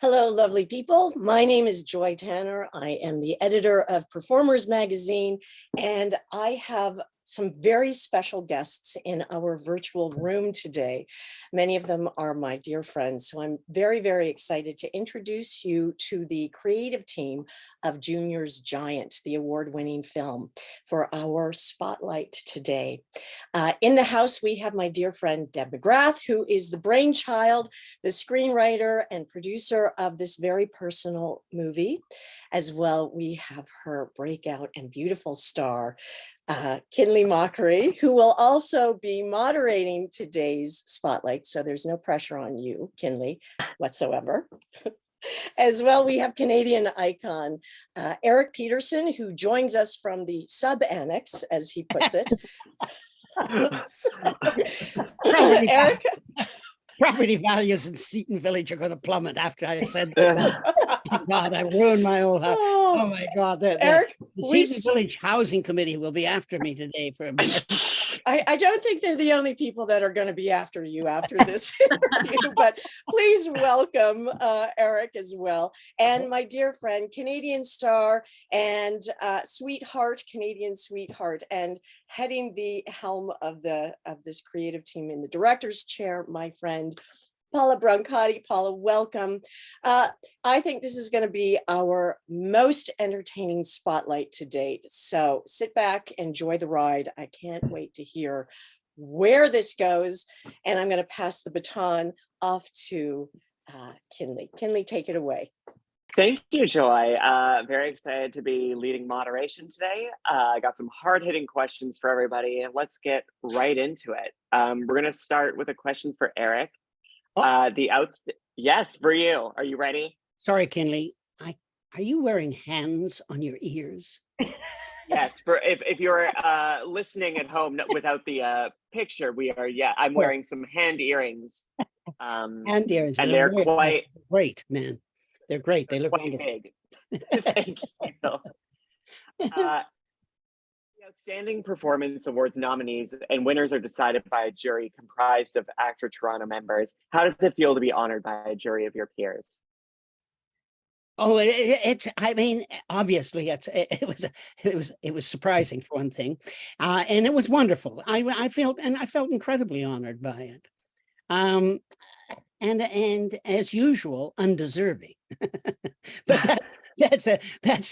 Hello, lovely people. My name is Joy Tanner. I am the editor of Performers Magazine, and I have some very special guests in our virtual room today. Many of them are my dear friends, so I'm very, very excited to introduce you to the creative team of Junior's Giant, the award-winning film, for our spotlight today. In the house, we have my dear friend Deb McGrath, who is the brainchild, the screenwriter and producer of this very personal movie. As well, we have her breakout and beautiful star, Kinley Mochrie, who will also be moderating today's spotlight. So there's no pressure on you, Kinley, whatsoever. As well, we have Canadian icon, Eric Peterson, who joins us from the sub-annex, as he puts it. Eric. Property values in Seton Village are going to plummet after I said that. God, I ruined my old house. Oh my God. Eric, the Seton Village Housing Committee will be after me today for a minute. I don't think they're the only people that are going to be after you after this interview, but please welcome Eric as well. And my dear friend, Canadian star and Canadian sweetheart, and heading the helm of this creative team in the director's chair, my friend, Paula Brancati. Paula, welcome. I think this is going to be our most entertaining spotlight to date. So sit back, enjoy the ride. I can't wait to hear where this goes. And I'm going to pass the baton off to Kinley. Kinley, take it away. Thank you, Joy. Very excited to be leading moderation today. I got some hard-hitting questions for everybody. Let's get right into it. We're going to start with a question for Eric. Yes, for you. Are you ready? Sorry, Kinley. Are you wearing hands on your ears? Yes. For if you're listening at home without the picture, we are. Yeah, I'm wearing some hand earrings. Hand earrings, and they're quite great, man. They're great. They look quite big. Thank you. The Outstanding Performance Awards nominees and winners are decided by a jury comprised of ACTRA Toronto members. How does it feel to be honored by a jury of your peers? Oh, I mean, obviously, it was surprising for one thing, and it was wonderful. I felt incredibly honored by it, and as usual, undeserving. But that's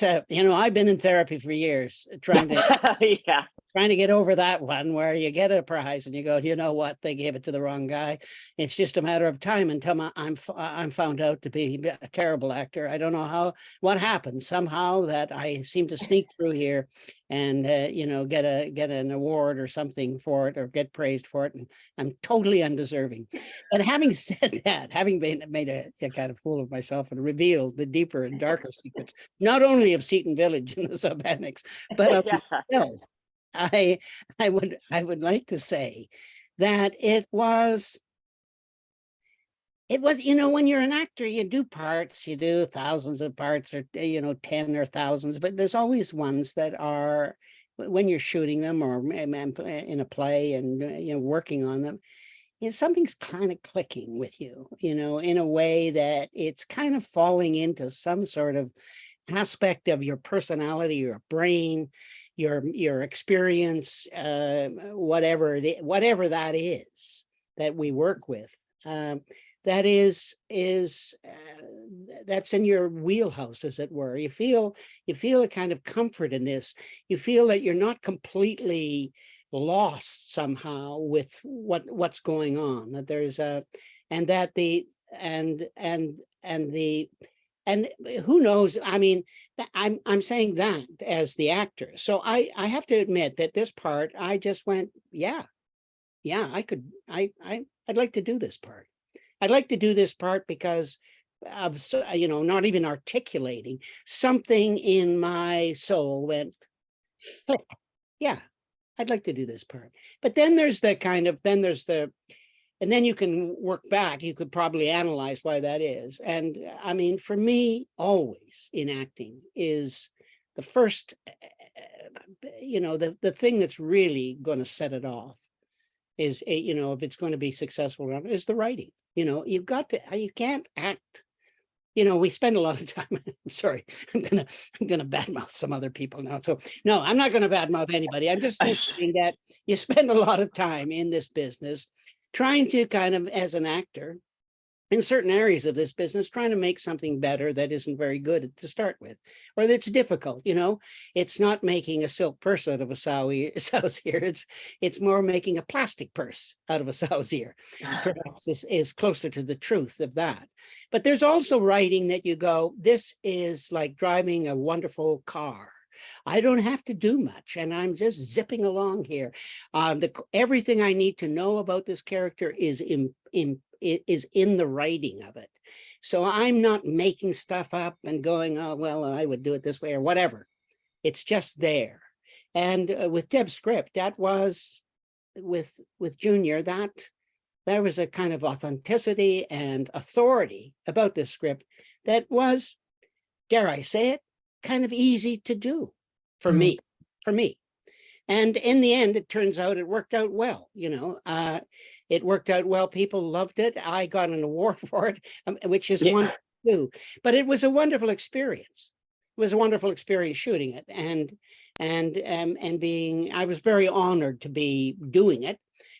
a I've been in therapy for years trying to trying to get over that one where you get a prize and you go, you know what, they gave it to the wrong guy. It's just a matter of time until I'm found out to be a terrible actor. I don't know what happened. Somehow that I seem to sneak through here and get an award or something for it or get praised for it, and I'm totally undeserving. But having said that, having made a kind of fool of myself and revealed the deeper and darker secrets, not only of Seton Village and the sub-annex, but of myself, I would like to say that it was, when you're an actor, you do parts, you do thousands of parts, or 10 or thousands, but there's always ones that are, when you're shooting them or in a play and working on them, something's kind of clicking with you, in a way that it's kind of falling into some sort of aspect of your personality, your brain, your experience, whatever that is that we work with, that's in your wheelhouse, as it were. You feel a kind of comfort in this. You feel that you're not completely lost somehow with what's going on. That there's and who knows? I mean, I'm saying that as the actor. So I have to admit that this part, I just went, yeah, I'd like to do this part. I'd like to do this part because of, not even articulating, something in my soul went, oh, yeah, I'd like to do this part. But then there's and then you can work back. You could probably analyze why that is. And I mean, for me, always in acting is the first, the thing that's really going to set it off is, if it's going to be successful, is the writing. You can't act we spend a lot of time. I'm sorry, I'm gonna badmouth some other people now. So no, I'm not gonna badmouth anybody. I'm just saying that you spend a lot of time in this business trying to kind of, as an actor, in certain areas of this business, trying to make something better that isn't very good to start with, or that's difficult. It's not making a silk purse out of a sow's ear. It's more making a plastic purse out of a sow's ear. Perhaps is closer to the truth of that. But there's also writing that you go, this is like driving a wonderful car. I don't have to do much, and I'm just zipping along here. Everything I need to know about this character is in the writing of it. So I'm not making stuff up and going, oh, well, I would do it this way or whatever. It's just there. And with Deb's script, that was with Junior, that there was a kind of authenticity and authority about this script that was, dare I say it, kind of easy to do for me. And in the end, it turns out it worked out well. It worked out well. People loved it. I got an award for it, which is wonderful too. But it was a wonderful experience. It was a wonderful experience shooting it, and being. I was very honored to be doing it.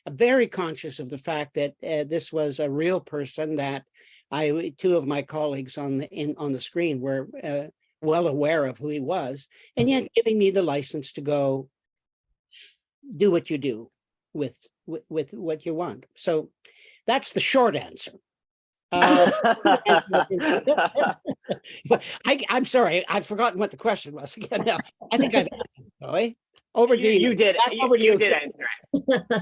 Very conscious of the fact that this was a real person that two of my colleagues on the screen were well aware of who he was, and yet giving me the license to go do what you do with what you want. So that's the short answer. I'm sorry, I've forgotten what the question was again. Now I think I've answered it. Over to you. You did. Over to you. You did answer it.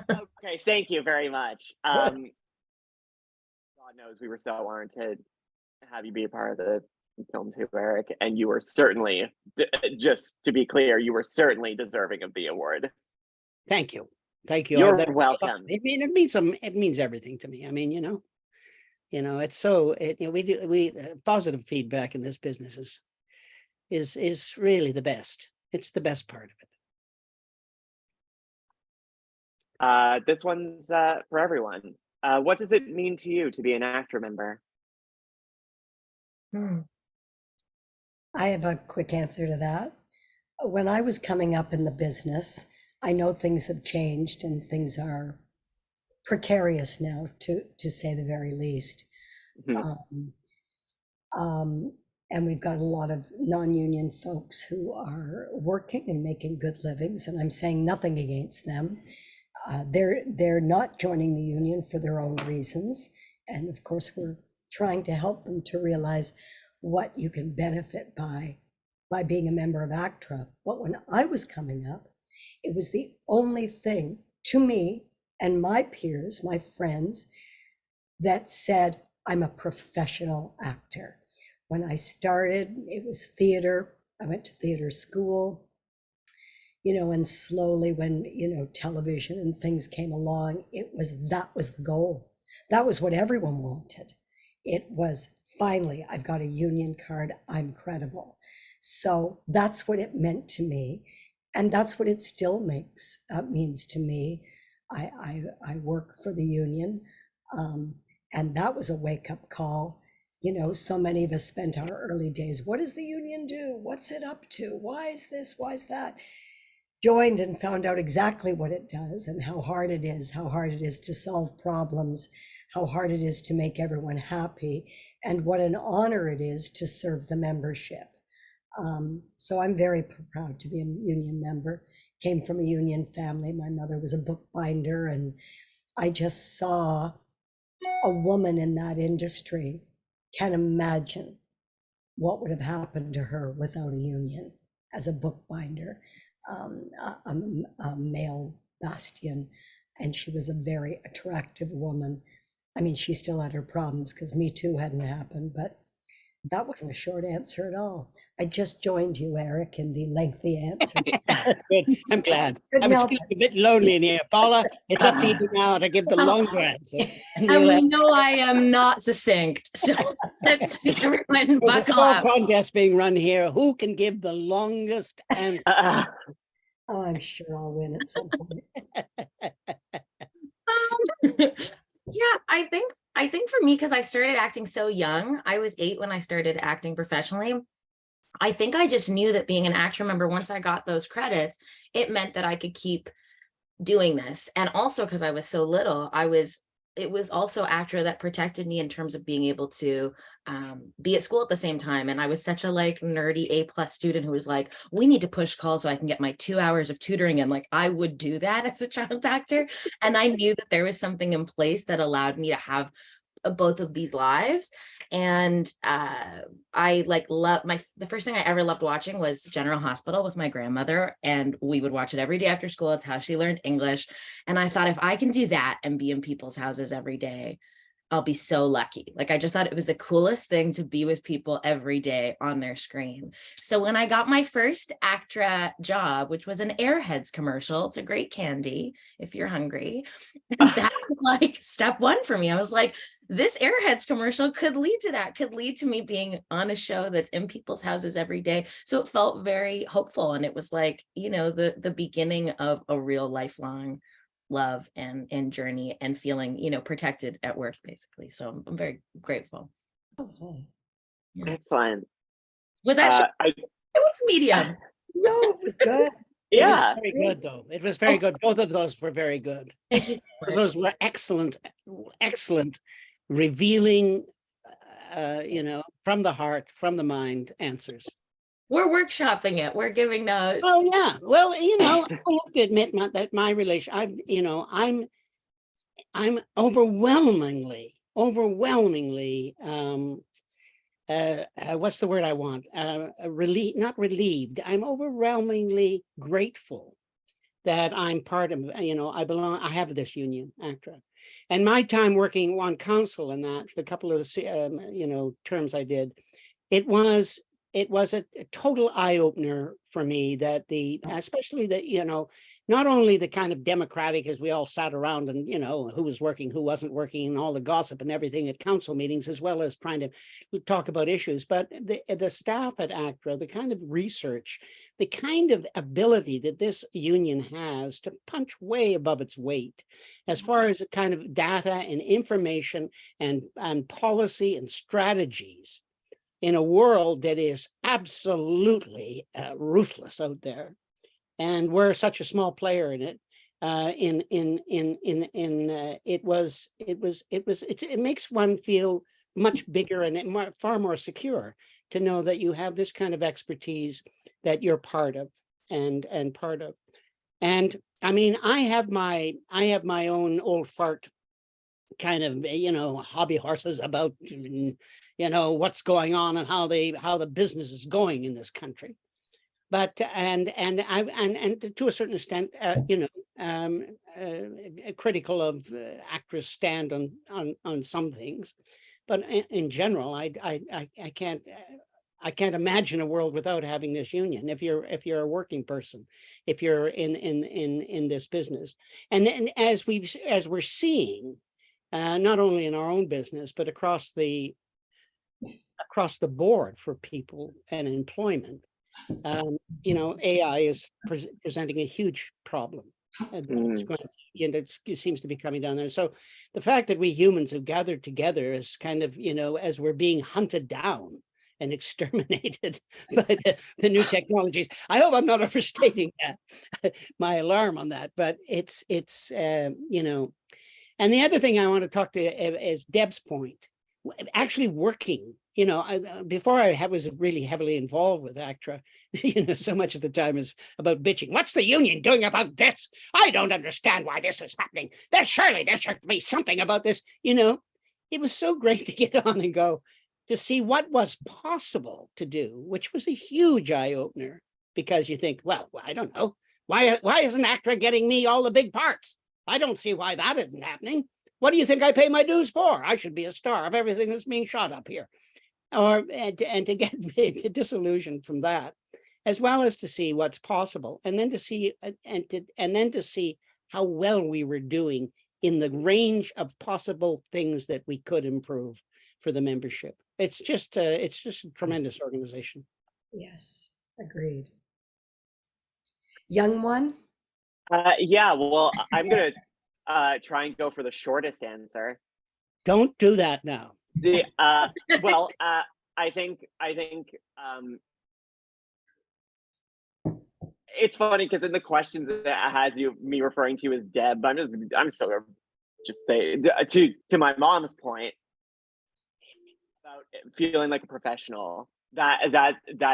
Okay, thank you very much. God knows we were so honored to have you be a part of the film too, Eric, and you were certainly, just to be clear, you were certainly deserving of the award. Thank you. You're welcome. It means everything to me. I mean, it's so we positive feedback in this business is really the best. It's the best part of it. This one's for everyone. What does it mean to you to be an ACTRA member? I have a quick answer to that. When I was coming up in the business, I know things have changed and things are precarious now, to say the very least. Mm-hmm. And we've got a lot of non-union folks who are working and making good livings, and I'm saying nothing against them. They're not joining the union for their own reasons, and of course we're trying to help them to realize what you can benefit by being a member of ACTRA. But when I was coming up, it was the only thing to me and my peers, my friends, that said, I'm a professional actor. When I started, it was theater. I went to theater school, and slowly when, television and things came along, that was the goal. That was what everyone wanted. It was, finally, I've got a union card, I'm credible. So that's what it meant to me. And that's what it still means to me. I work for the union. And that was a wake-up call. So many of us spent our early days, what does the union do? What's it up to? Why is this? Why is that? Joined and found out exactly what it does and how hard it is to solve problems, how hard it is to make everyone happy, and what an honor it is to serve the membership. So I'm very proud to be a union member. Came from a union family. My mother was a bookbinder, and I just saw a woman in that industry. Can't imagine what would have happened to her without a union as a bookbinder, a male bastion. And she was a very attractive woman. I mean, she still had her problems because Me Too hadn't happened, but that wasn't a short answer at all. I just joined you, Eric, in the lengthy answer. Good. I'm glad. I was feeling a bit lonely in here. Paula, it's up to you now to give the longer answer. And we know I am not succinct. So let's see everyone There's a buckle small up. contest being run here. Who can give the longest answer? Oh, I'm sure I'll win at some point. Yeah, I think I think for me, because I started acting so young, I was 8 when I started acting professionally. I think I just knew that being an ACTRA member, once I got those credits, it meant that I could keep doing this. And also because I was so little, it was also ACTRA that protected me in terms of being able to be at school at the same time. And I was such a like nerdy A+ student who was like, we need to push calls so I can get my 2 hours of tutoring in. Like I would do that as a child actor. And I knew that there was something in place that allowed me to have both of these lives. And I like love the first thing I ever loved watching was General Hospital with my grandmother, and we would watch it every day after school. It's how she learned English. And I thought, if I can do that and be in people's houses every day, I'll be so lucky. Like, I just thought it was the coolest thing to be with people every day on their screen. So when I got my first ACTRA job, which was an Airheads commercial, it's a great candy if you're hungry. That was like step one for me. I was like, this Airheads commercial could lead to that, could lead to me being on a show that's in people's houses every day. So it felt very hopeful. And it was like, you know, the beginning of a real lifelong love and journey and feeling, you know, protected at work, basically. So I'm very grateful. Lovely. Yeah. Excellent. Was that it was medium. No, it was good. It was Yeah. very good, though. It was very good. Both of those were very good. Thank you so much. Those were excellent, revealing, you know, from the heart, from the mind answers. We're workshopping it. We're giving notes. Oh yeah. Well, you know, I have to admit that my relation, I'm overwhelmingly, what's the word I want? Not relieved. I'm overwhelmingly grateful that I'm part of, you know, I have this union, ACTRA. And my time working on council and that, the couple of, you know, terms I did, it was a total eye-opener for me that especially that, you know, not only the kind of democratic, as we all sat around and, you know, who was working, who wasn't working, and all the gossip and everything at council meetings, as well as trying to talk about issues, but the staff at ACTRA, the kind of research, the kind of ability that this union has to punch way above its weight as far as the kind of data and information and policy and strategies in a world that is absolutely ruthless out there, and we're such a small player in it. It makes one feel much bigger and far more secure to know that you have this kind of expertise that you're part of and part of. And I mean, I have my own old fart kind of, you know, hobby horses about, you know, what's going on and how the business is going in this country. But and to a certain extent, you know, critical of ACTRA's stand on some things, but in general, I can't imagine a world without having this union. If you're a working person, if you're in this business, and then as we're seeing. Not only in our own business, but across the board for people and employment. You know, AI is presenting a huge problem. It's going, and it seems to be coming down there. So the fact that we humans have gathered together is kind of, you know, as we're being hunted down and exterminated by the new technologies. I hope I'm not overstating that, my alarm on that, but it's you know. And the other thing I want to talk to is Deb's point, actually working, you know, before I was really heavily involved with ACTRA, you know, so much of the time is about bitching. What's the union doing about this? I don't understand why this is happening. There should be something about this. You know, it was so great to get on and go to see what was possible to do, which was a huge eye opener, because you think, well, I don't know. Why isn't ACTRA getting me all the big parts? I don't see why that isn't happening. What do you think I pay my dues for? I should be a star of everything that's being shot up here. And to get disillusioned from that, as well as to see what's possible, and then to see to see how well we were doing in the range of possible things that we could improve for the membership. It's just a tremendous organization. Yes, agreed. Young one? Yeah, well, I'm gonna try and go for the shortest answer. Don't do that now. Well, I think it's funny because in the questions that has me referring to you as Deb, I'm sort of just say to my mom's point about feeling like a professional. That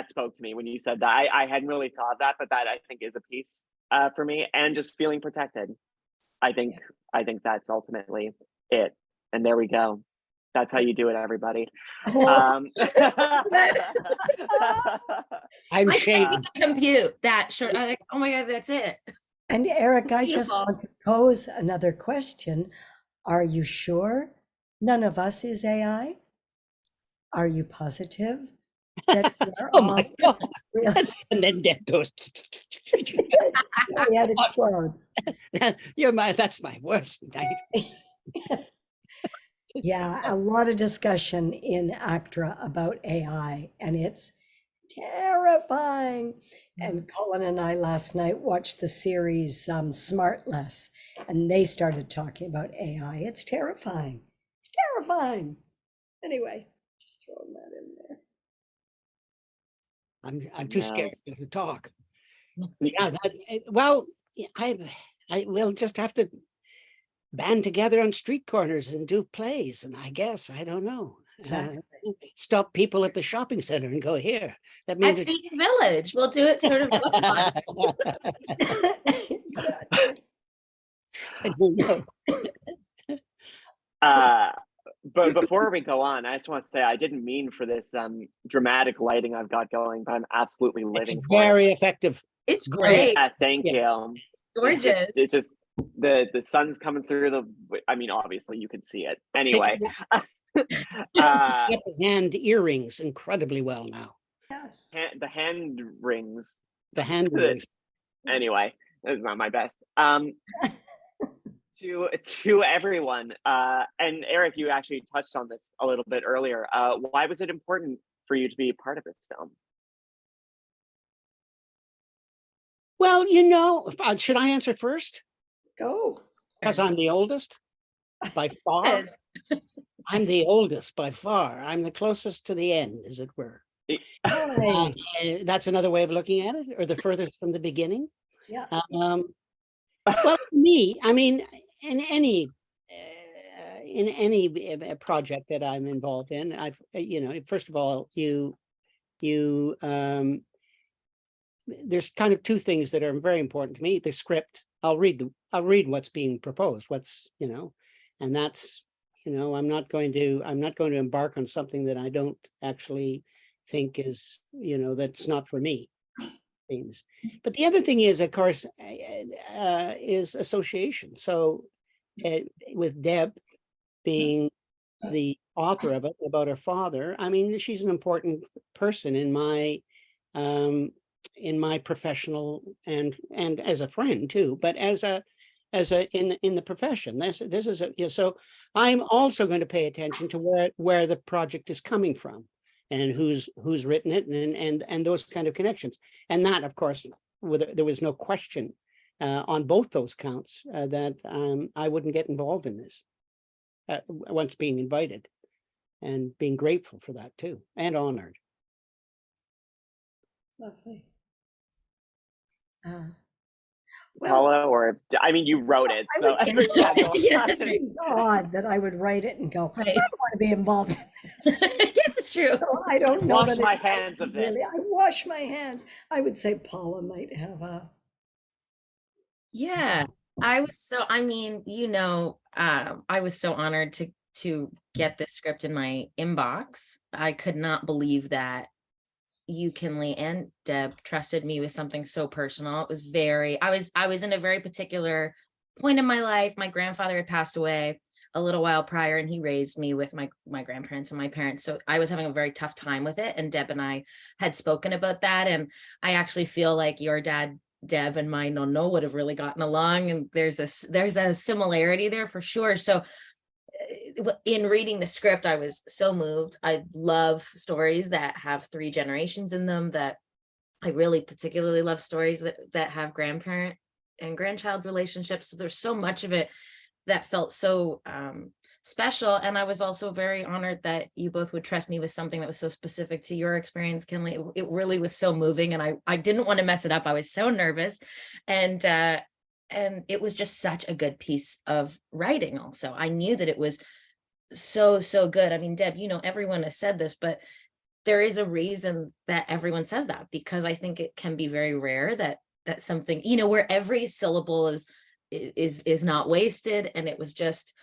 spoke to me when you said that. I hadn't really thought of that, but that I think is a piece for me, and just feeling protected. I think that's ultimately it. And there we go. That's how you do it, everybody. I'm I shaving. compute that short. I'm like, oh my God, that's it. And Eric, I just Beautiful. want to pose another question. Are you sure none of us is AI? Are you positive that we're Oh my God. real? And then Deb goes, Yeah, it explodes. that's my worst night. Yeah, a lot of discussion in ACTRA about AI, and it's terrifying. And Colin and I last night watched the series Smartless, and they started talking about AI. It's terrifying. It's terrifying. Anyway, just throwing that in there. I'm too scared to talk. Yeah, well, I will just have to band together on street corners and do plays, and I guess I don't know. Exactly. Stop people at the shopping center and go here. That At means Seton Village, we'll do it sort of. Exactly. I don't know. But before we go on, I just want to say I didn't mean for this dramatic lighting I've got going, but I'm absolutely It's living for it. very effective. It's great. Yeah, thank Yeah. you. Gorgeous. It's just the sun's coming through I mean, obviously you can see it. Anyway. Get the hand earrings incredibly well now. Yes. The hand rings. The hand earrings. Anyway, that's not my best. To everyone, and Eric, you actually touched on this a little bit earlier. Why was it important for you to be part of this film? Well, should I answer first? Go. Because I'm the oldest by far. Yes. I'm the oldest by far. I'm the closest to the end, as it were. That's another way of looking at it, or the furthest from the beginning. Yeah. Well, for me, I mean, in any project that I'm involved in, first of all, there's kind of two things that are very important to me. The script, I'll read what's being proposed, and that's, I'm not going to embark on something that I don't actually think is, that's not for me. Things. But the other thing is, of course, is association. So with Deb being the author of it about her father, I mean, she's an important person in my professional and as a friend too, but in the profession. This is so I'm also going to pay attention to where the project is coming from and who's written it and those kind of connections. And that, of course, there was no question on both those counts that I wouldn't get involved in this once being invited, and being grateful for that too, and honored. Lovely. Paula, or I mean, you wrote it, I so would say That's right. it's odd that I would write it and go, Right. I don't want to be involved in this. It's true. So I don't know. Wash that my it- hands of this. Really, I wash my hands. I would say Paula might have a. Yeah, I was so, I mean, I was so honored to get this script in my inbox. I could not believe that you, Kinley, and Deb trusted me with something so personal. It was I was in a very particular point in my life. My grandfather had passed away a little while prior, and he raised me with my grandparents and my parents. So I was having a very tough time with it. And Deb and I had spoken about that. And I actually feel like your dad, Deb, and my nono would have really gotten along. And there's a similarity there for sure. So in reading the script, I was so moved. I love stories that have 3 generations in them. That I really particularly love stories that have grandparent and grandchild relationships. So there's so much of it that felt so special. And I was also very honored that you both would trust me with something that was so specific to your experience, Kinley. It really was so moving, and I didn't want to mess it up. I was so nervous, and it was just such a good piece of writing. Also, I knew that it was so good. I mean, Deb, everyone has said this, but there is a reason that everyone says that, because I think it can be very rare that something, where every syllable is not wasted. And it was just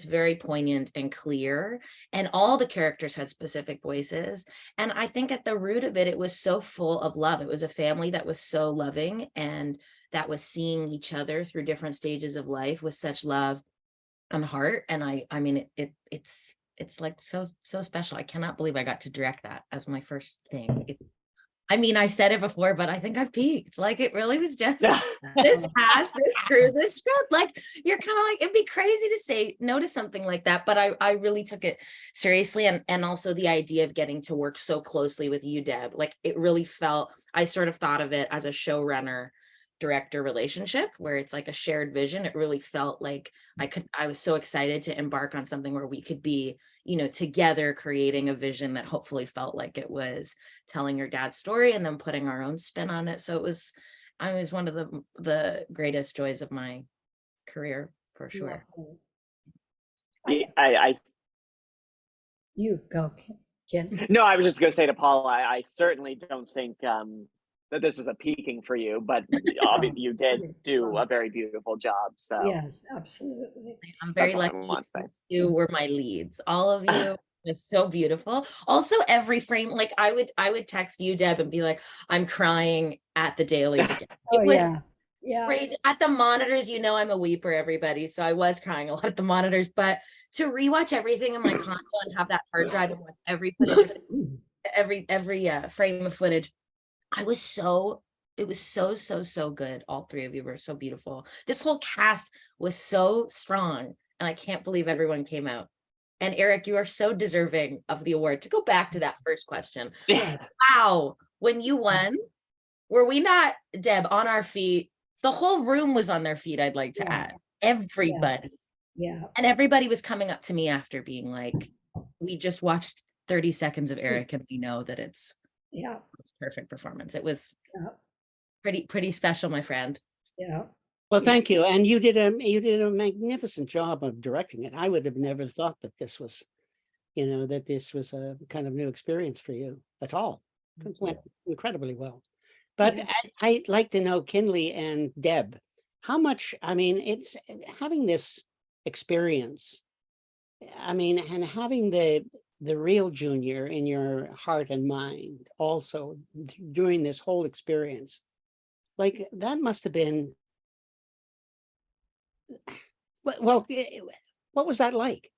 very poignant and clear, and all the characters had specific voices. And I think at the root of it, it was so full of love. It was a family that was so loving, and that was seeing each other through different stages of life with such love and heart. And I mean, it's like so special. I cannot believe I got to direct that as my first thing. I mean, I said it before, but I think I've peaked. Like, it really was just this cast, this crew, this script. Like, you're kind of like, it'd be crazy to say no to something like that, but I really took it seriously. And also the idea of getting to work so closely with you, Deb, like, it really felt, I sort of thought of it as a showrunner director relationship, where it's like a shared vision. It really felt like I was so excited to embark on something where we could be, together creating a vision that hopefully felt like it was telling your dad's story and then putting our own spin on it. So it was one of the greatest joys of my career, for sure. You go, Ken. No, I was just going to say to Paula, I certainly don't think that this was a peaking for you, but obviously you did do a very beautiful job. So yes, absolutely. I'm very lucky. You were my leads. All of you. It's so beautiful. Also, every frame, like I would text you, Deb, and be like, I'm crying at the dailies again. It was great. At the monitors, I'm a weeper, everybody. So I was crying a lot at the monitors, but to rewatch everything in my console and have that hard drive and watch every footage, every frame of footage, it was so good. All three of you were so beautiful. This whole cast was so strong, and I can't believe everyone came out. And Eric, you are so deserving of the award. To go back to that first question, wow, when you won, were we not, Deb, on our feet? The whole room was on their feet, I'd like to add. Everybody. Yeah. And everybody was coming up to me after being like, we just watched 30 seconds of Eric, and we know that it's perfect performance. It was pretty special, my friend. Yeah. Well, thank you. And you did a magnificent job of directing it. I would have never thought that this was, that this was a kind of new experience for you at all. It went incredibly well. But I'd like to know, Kinley and Deb, how much, it's having this experience, and having the real Junior in your heart and mind also during this whole experience, like that must have been, well, what was that like?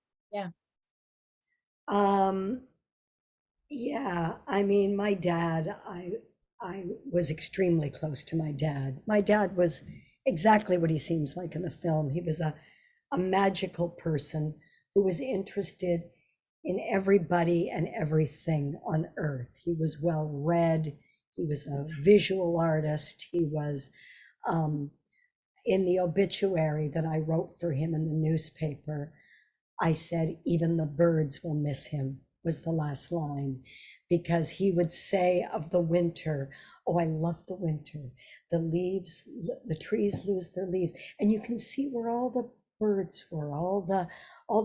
My dad, I was extremely close to my dad. My dad was exactly what he seems like in the film. He was a magical person who was interested in everybody and everything on earth. He was well read. He was a visual artist. He was in the obituary that I wrote for him in the newspaper, I said, even the birds will miss him, was the last line, because he would say of the winter, oh, I love the winter. The leaves, the trees lose their leaves. And you can see where all the birds were, all the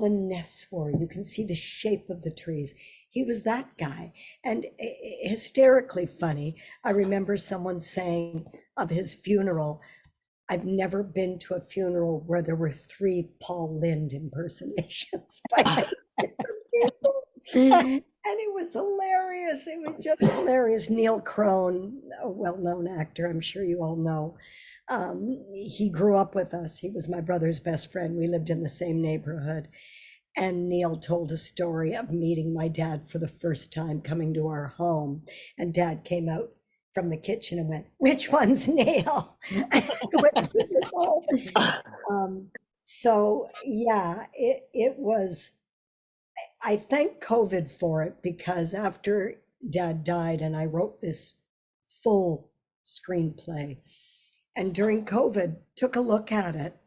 nests were. You can see the shape of the trees. He was that guy. And hysterically funny, I remember someone saying of his funeral, I've never been to a funeral where there were 3 Paul Lynde impersonations by people. And it was hilarious. It was just hilarious. Neil Crone, a well-known actor, I'm sure you all know. He grew up with us. He was my brother's best friend. We lived in the same neighborhood. And Neil told a story of meeting my dad for the first time, coming to our home. And Dad came out from the kitchen and went, which one's Neil? So yeah, it was, I thank COVID for it, because after Dad died and I wrote this full screenplay, and during COVID took a look at it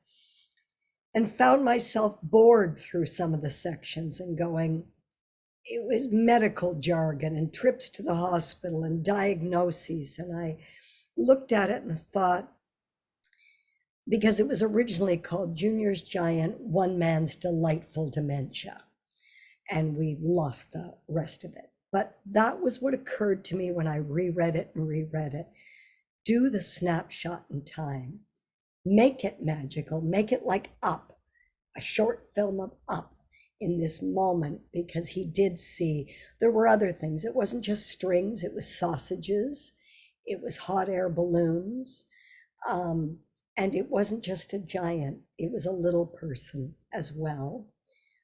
and found myself bored through some of the sections and going, it was medical jargon and trips to the hospital and diagnoses. And I looked at it and thought, because it was originally called Junior's Giant, One Man's Delightful Dementia. And we lost the rest of it. But that was what occurred to me when I reread it and reread it. Do the snapshot in time. Make it magical. Make it like Up, a short film of Up in this moment, because he did see there were other things. It wasn't just strings, it was sausages, it was hot air balloons. And it wasn't just a giant, it was a little person as well.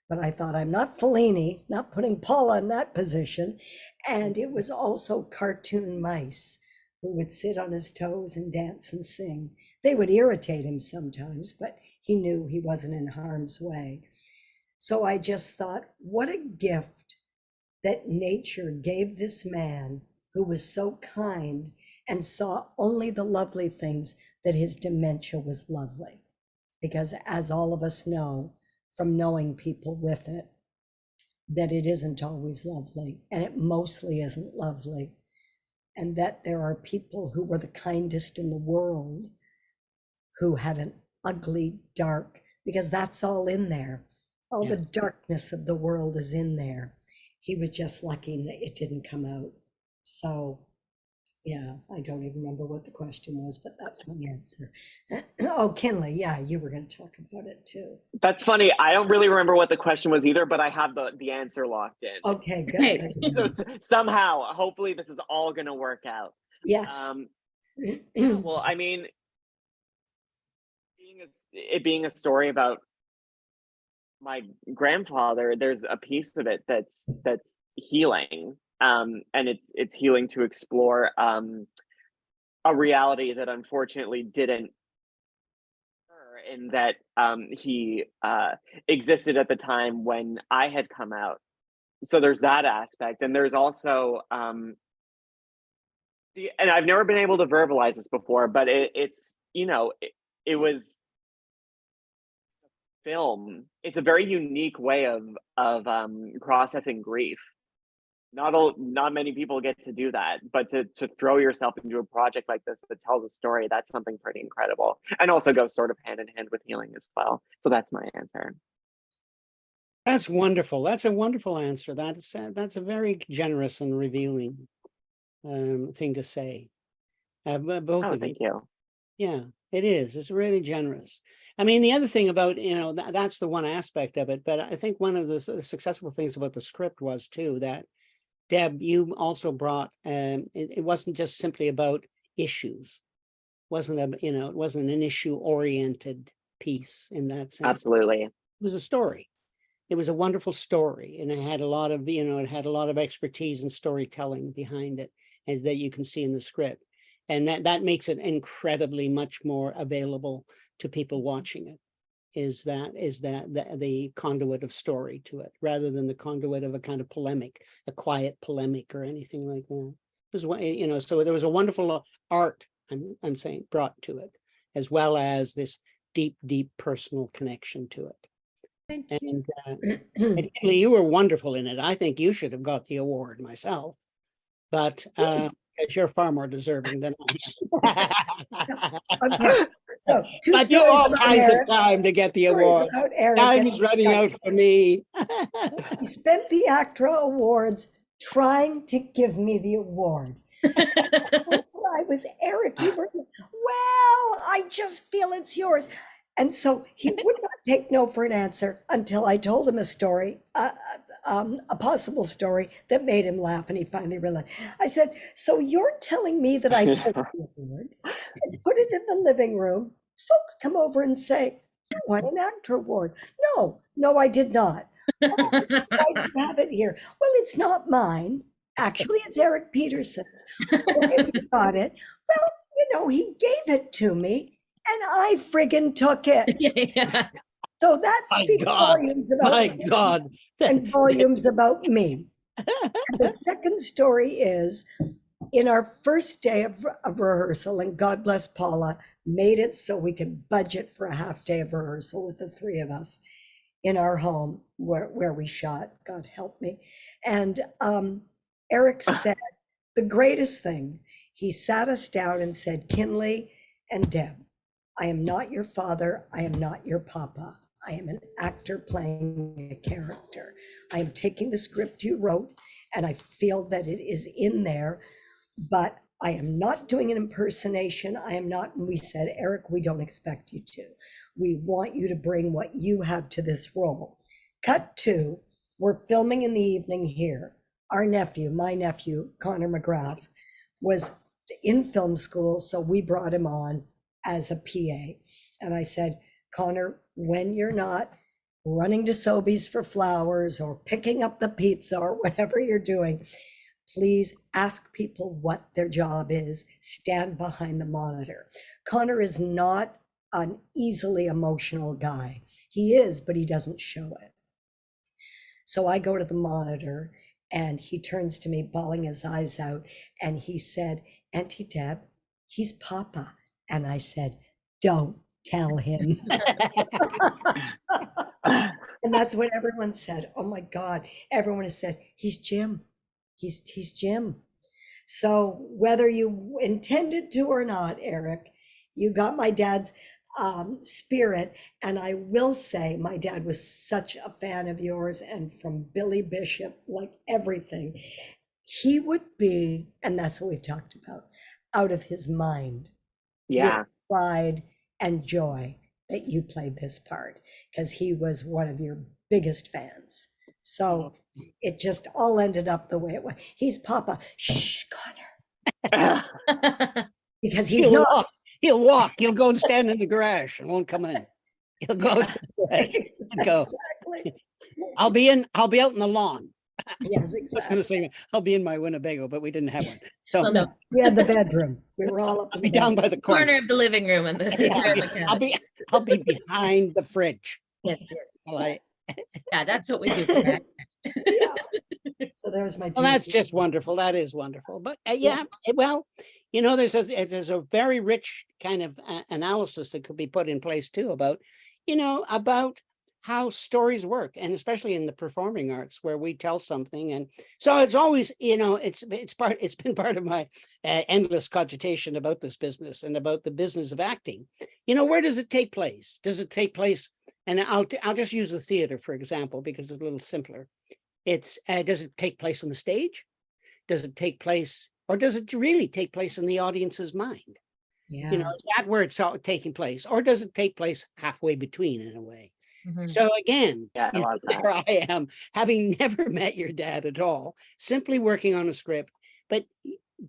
But I thought, I'm not Fellini, not putting Paula in that position. And it was also cartoon mice who would sit on his toes and dance and sing. They would irritate him sometimes, but he knew he wasn't in harm's way. So I just thought, what a gift that nature gave this man who was so kind and saw only the lovely things, that his dementia was lovely. Because as all of us know from knowing people with it, that it isn't always lovely, and it mostly isn't lovely. And that there are people who were the kindest in the world who had an ugly, dark, because that's all in there. All the darkness of the world is in there. He was just lucky that it didn't come out. So yeah, I don't even remember what the question was, but that's my answer. Oh, Kinley, yeah, you were going to talk about it too. That's funny. I don't really remember what the question was either, but I have the answer locked in. Okay, good. So somehow, hopefully this is all going to work out. Yes. Well, I mean, it being a story about my grandfather, there's a piece of it that's healing. And it's healing to explore a reality that unfortunately didn't occur, in that he existed at the time when I had come out. So there's that aspect, and there's also and I've never been able to verbalize this before, but it's it was film. It's a very unique way of processing grief. Not many people get to do that, but to throw yourself into a project like this that tells a story, that's something pretty incredible, and also goes sort of hand in hand with healing as well. So that's my answer. That's wonderful. That's a wonderful answer. That's a very generous and revealing thing to say. Both of thank you. you. Yeah, it is. It's really generous. I mean, the other thing about, that's the one aspect of it, but I think one of the successful things about the script was too that, Deb, you also brought, it wasn't just simply about issues. It wasn't an issue-oriented piece in that sense. Absolutely. It was a story. It was a wonderful story, and it had a lot of expertise and storytelling behind it, and that you can see in the script. And that makes it incredibly much more available to people watching it. Is that the conduit of story to it, rather than the conduit of a kind of polemic, a quiet polemic or anything like that. It was, so there was a wonderful art, I'm saying, brought to it, as well as this deep personal connection to it. Thank you. And Kinley, you were wonderful in it. I think you should have got the award myself, but because you're far more deserving than us. Okay. So but you all kinds of time to get the award. Time is running out for me. He spent the ACTRA Awards trying to give me the award. I was Eric. You were, well, I just feel it's yours. And so he would not take no for an answer until I told him a story, a possible story that made him laugh, and he finally realized. I said, so you're telling me that I took the award and put it in the living room? Folks come over and say, you won an ACTRA Award. No, I did not. Why do you have it here? Well, it's not mine. Actually, it's Eric Peterson's. Why have you got it? Well, he gave it to me, and I friggin' took it. Yeah. So that speaks volumes about him and volumes about me. The second story is, in our first day of rehearsal, and God bless Paula, made it so we could budget for a half day of rehearsal with the three of us in our home where we shot, God help me. And Eric said the greatest thing. He sat us down and said, Kinley and Deb, I am not your father. I am not your papa. I am an actor playing a character. I am taking the script you wrote, and I feel that it is in there, but I am not doing an impersonation. I am not, and we said, Eric, we don't expect you to. We want you to bring what you have to this role. Cut to, we're filming in the evening here. Our nephew, my nephew, Connor McGrath, was in film school, so we brought him on as a PA. And I said, Connor, when you're not running to Sobeys for flowers or picking up the pizza or whatever you're doing, please ask people what their job is. Stand behind the monitor. Connor is not an easily emotional guy. He is, but he doesn't show it. So I go to the monitor and he turns to me, bawling his eyes out, and he said, Auntie Deb, he's Papa. And I said, don't tell him. And that's what everyone said. Oh my God. Everyone has said, he's Jim. He's Jim. So whether you intended to or not, Eric, you got my dad's spirit. And I will say my dad was such a fan of yours, and from Billy Bishop, like everything. He would be, and that's what we've talked about, out of his mind. Yeah. With pride and joy that you played this part, because he was one of your biggest fans. So it just all ended up the way it was. He's Papa. Shh, Connor. Because he's He'll not. walk. He'll walk. He'll go and stand in the garage and won't come in. He'll go. Go. Exactly. I'll be out in the lawn. Yes, I was going exactly. to say I'll be in my Winnebago, but we didn't have one. So Well, no. We had the bedroom. We were all up I'll in be the down bedroom. by the corner. Corner of the living room and the I'll be behind the fridge. yes. Yeah, that's what we do. For that. Yeah. So there's my two. Well, that's just wonderful. That is wonderful. But well, there's a very rich kind of analysis that could be put in place too about how stories work, and especially in the performing arts where we tell something. And so it's always, it's been part of my endless cogitation about this business and about the business of acting. Where does it take place? Does it take place? And I'll just use the theater, for example, because it's a little simpler. Does it take place on the stage? Does it take place, or does it really take place in the audience's mind? Yeah. Is that where it's all taking place, or does it take place halfway between in a way? Mhm. So again, Yeah, I love that. there I am, having never met your dad at all, simply working on a script. But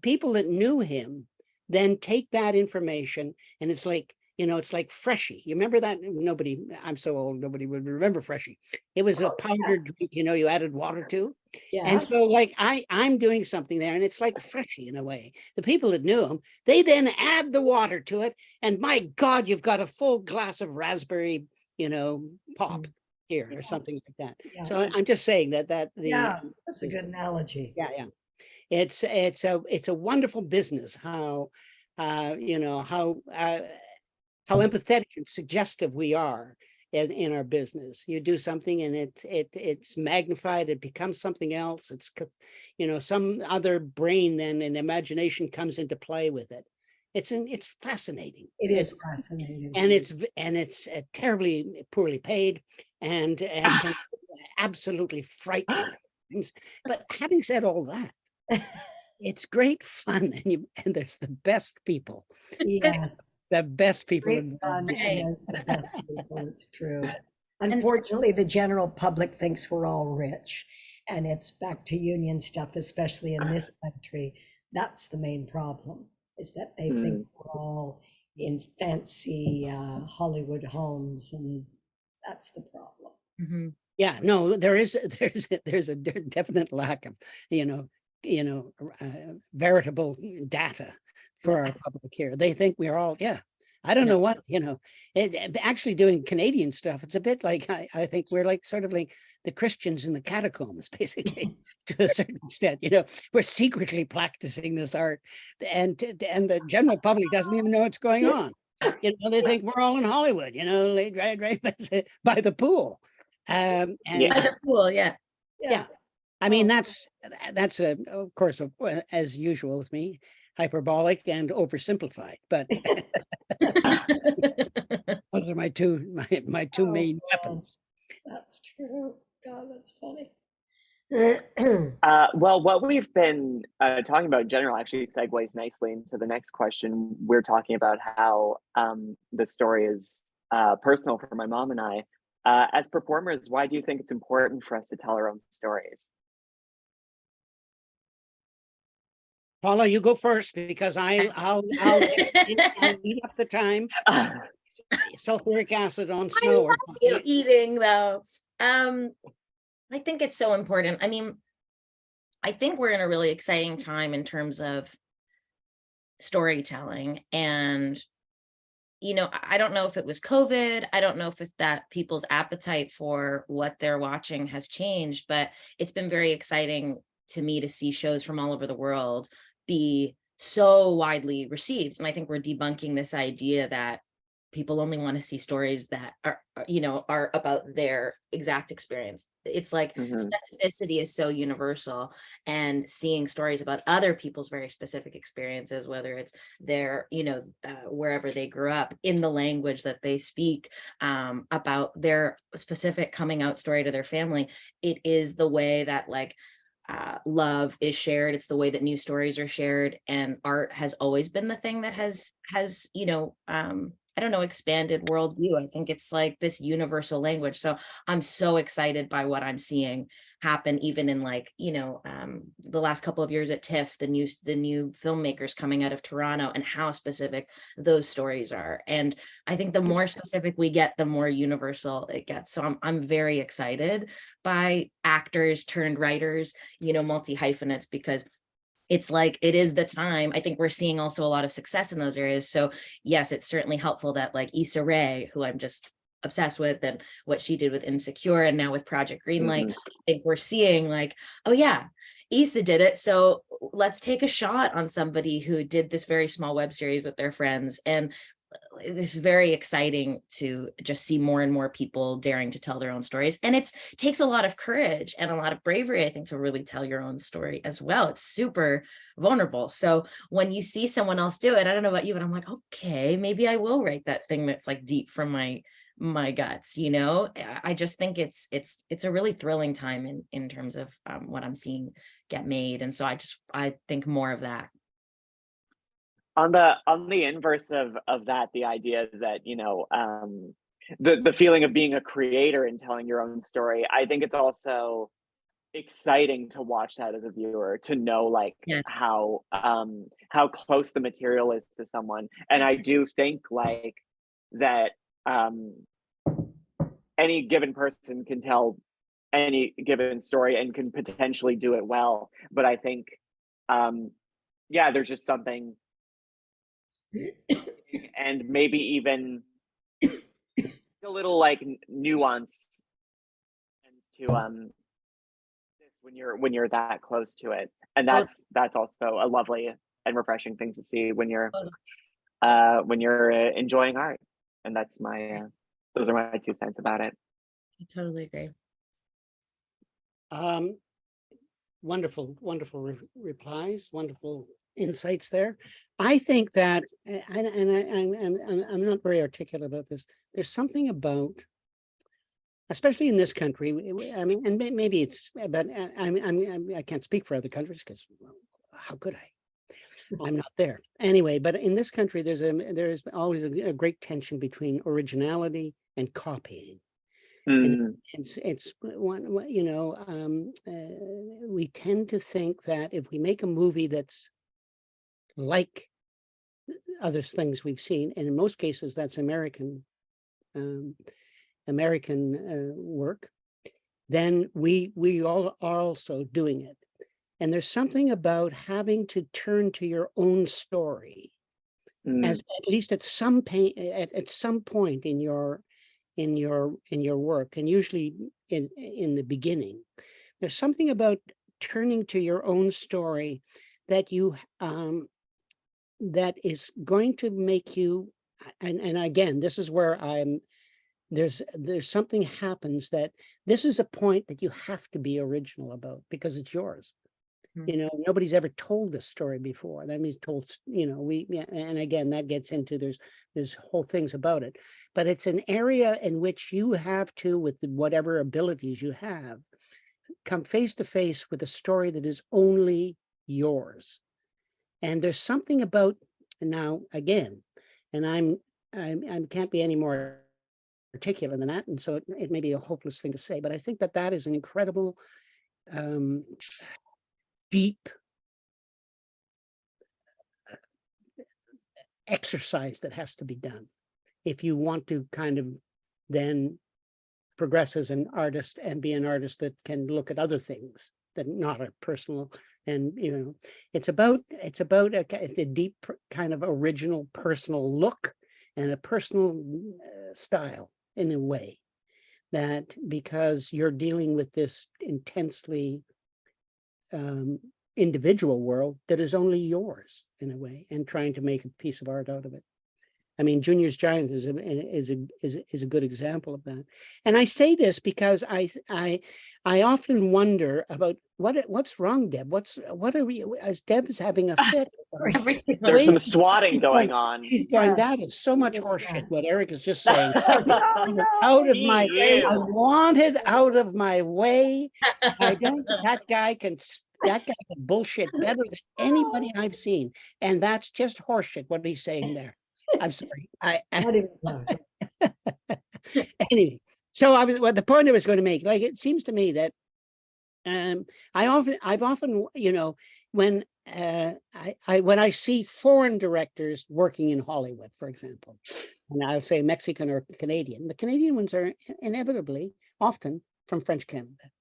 people that knew him then take that information, and it's like, it's like Freshie. You remember that? I'm so old, nobody would remember Freshie. It was a powdered drink, you added water to. Yes. And so like I'm doing something there, and it's like Freshie in a way. The people that knew him, they then add the water to it, and my God, you've got a full glass of raspberry pop here or something like that. Yeah. So I'm just saying that That's a good analogy. Yeah. It's a wonderful business how how empathetic and suggestive we are in our business. You do something and it's magnified, it becomes something else. It's some other brain then and imagination comes into play with it. It's fascinating. It is fascinating. And it's terribly poorly paid and can absolutely frightening things. But having said all that, it's great fun, and there's the best people. Yes. The best people. Great fun, and there's the best people. It's true. Unfortunately, the general public thinks we're all rich, and it's back to union stuff, especially in this country. That's the main problem, is that they think we're all in fancy Hollywood homes, and that's the problem. Mm-hmm. Yeah, no, there's a definite lack of veritable data for our public here. They think we're all I don't know what actually doing Canadian stuff. It's a bit like I think we're like sort of like the Christians in the catacombs, basically, to a certain extent. We're secretly practicing this art, and the general public doesn't even know what's going on. They think we're all in Hollywood, right by the pool. And Yeah. By the pool, yeah. yeah, I mean, that's of course, as usual with me, hyperbolic and oversimplified, but those are my two main weapons. That's true. God, that's funny. Well, what we've been talking about in general actually segues nicely into the next question. We're talking about how the story is personal for my mom and I. As performers, why do you think it's important for us to tell our own stories? Paula, you go first because I'll eat up the time. Sulfuric acid on snow or something. You're eating though. I think it's so important. I mean, I think we're in a really exciting time in terms of storytelling. And, I don't know if it was COVID. I don't know if it's that people's appetite for what they're watching has changed, but it's been very exciting to me to see shows from all over the world be so widely received. And I think we're debunking this idea that people only want to see stories that are about their exact experience. It's like specificity is so universal, and seeing stories about other people's very specific experiences, whether it's their, wherever they grew up, in the language that they speak, about their specific coming out story to their family. It is the way that love is shared. It's the way that new stories are shared, and art has always been the thing that has I don't know, expanded worldview. I think it's like this universal language. So I'm so excited by what I'm seeing happen, even in the last couple of years at TIFF, the new filmmakers coming out of Toronto, and how specific those stories are. And I think the more specific we get, the more universal it gets. So I'm very excited by actors turned writers, multi-hyphenates, because it's like, it is the time. I think we're seeing also a lot of success in those areas. So yes, it's certainly helpful that Issa Rae, who I'm just obsessed with, and what she did with Insecure and now with Project Greenlight, I think we're seeing oh yeah, Issa did it. So let's take a shot on somebody who did this very small web series with their friends. And it's very exciting to just see more and more people daring to tell their own stories. And it takes a lot of courage and a lot of bravery, I think, to really tell your own story as well. It's super vulnerable. So when you see someone else do it, I don't know about you, but I'm like, okay, maybe I will write that thing that's deep from my guts. I just think it's a really thrilling time in terms of what I'm seeing get made. And so I think more of that. On the inverse of that, the idea that the feeling of being a creator and telling your own story, I think it's also exciting to watch that as a viewer, to know Yes. how close the material is to someone. And I do think that any given person can tell any given story and can potentially do it well, but I think there's just something, and maybe even a little nuance to when you're that close to it. And that's also a lovely and refreshing thing to see when you're enjoying art. And that's those are my 2 cents about it. I totally agree. Wonderful replies, wonderful insights there. I think that, I'm not very articulate about this. There's something about, especially in this country, I mean, and maybe it's, but I can't speak for other countries because how could I? I'm not there anyway. But in this country, there's always a great tension between originality and copying. And it's one, we tend to think that if we make a movie that's like other things we've seen, and in most cases that's American work, then we all are also doing it. And there's something about having to turn to your own story, as at least at some point in your work, and usually in the beginning. There's something about turning to your own story that you that is going to make you and again, this is where there's something happens that this is a point that you have to be original about because it's yours. You know, nobody's ever told this story before. That means told, you know, and again, that gets into, there's whole things about it, but it's an area in which you have to, with whatever abilities you have, come face to face with a story that is only yours. And there's something about, now again, and I can't be any more articulate than that, and so it may be a hopeless thing to say, but I think that that is an incredible deep exercise that has to be done if you want to kind of then progress as an artist and be an artist that can look at other things that not are personal. And, you know, it's about a deep kind of original personal look and a personal style in a way, that because you're dealing with this intensely individual world that is only yours in a way, and trying to make a piece of art out of it. I mean, Junior's Giant is a good example of that. And I say this because I often wonder about what's wrong, Deb. What are we? As Deb is having a fit. There's some swatting going on. She's going. That is so much horseshit. What Eric is just saying. no. Out of my way. I wanted out of my way. I don't. That guy can bullshit better than anybody I've seen, and that's just horseshit. What he's saying there. I'm sorry. Anyway, so the point I was going to make, like, it seems to me that I've often, you know, when I see foreign directors working in Hollywood, for example, and I'll say Mexican or Canadian, the Canadian ones are inevitably often from French Canada.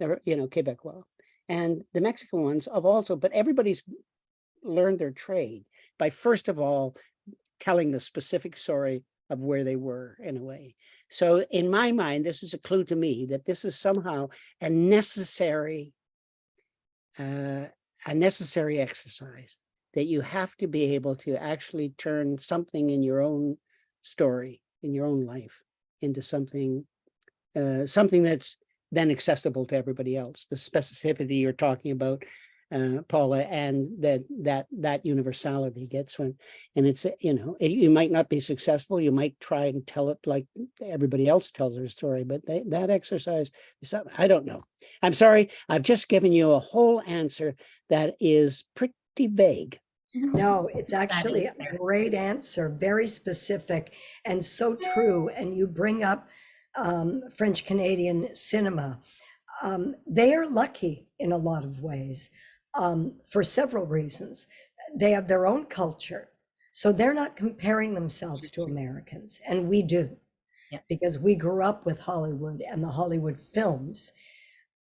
They're, you know, Quebecois, and the Mexican ones have also, but everybody's learned their trade by, first of all, telling the specific story of where they were in a way. So in my mind, this is a clue to me that this is somehow a necessary exercise, that you have to be able to actually turn something in your own story, in your own life, into something that's then accessible to everybody else. The specificity you're talking about, Paula, and that universality gets when, and it's, you know, you might not be successful. You might try and tell it like everybody else tells their story, but that exercise is something, I don't know. I'm sorry. I've just given you a whole answer that is pretty vague. No, it's actually a great answer, very specific and so true. And you bring up French Canadian cinema. They are lucky in a lot of ways. For several reasons. They have their own culture, so they're not comparing themselves to Americans, and we do, because we grew up with Hollywood and the Hollywood films.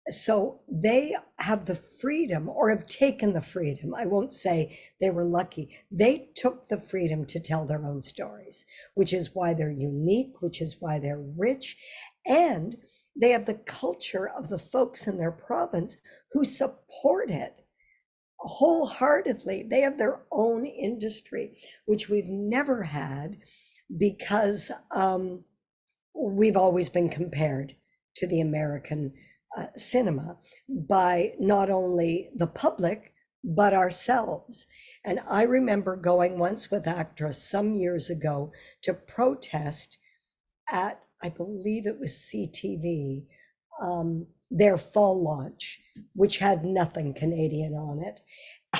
So they have the freedom, or have taken the freedom. I won't say they were lucky. They took the freedom to tell their own stories, which is why they're unique, which is why they're rich, and they have the culture of the folks in their province who support it wholeheartedly. They have their own industry, which we've never had, because we've always been compared to the American cinema by not only the public, but ourselves. And I remember going once with ACTRA some years ago to protest at, I believe it was CTV, their fall launch, which had nothing Canadian on it.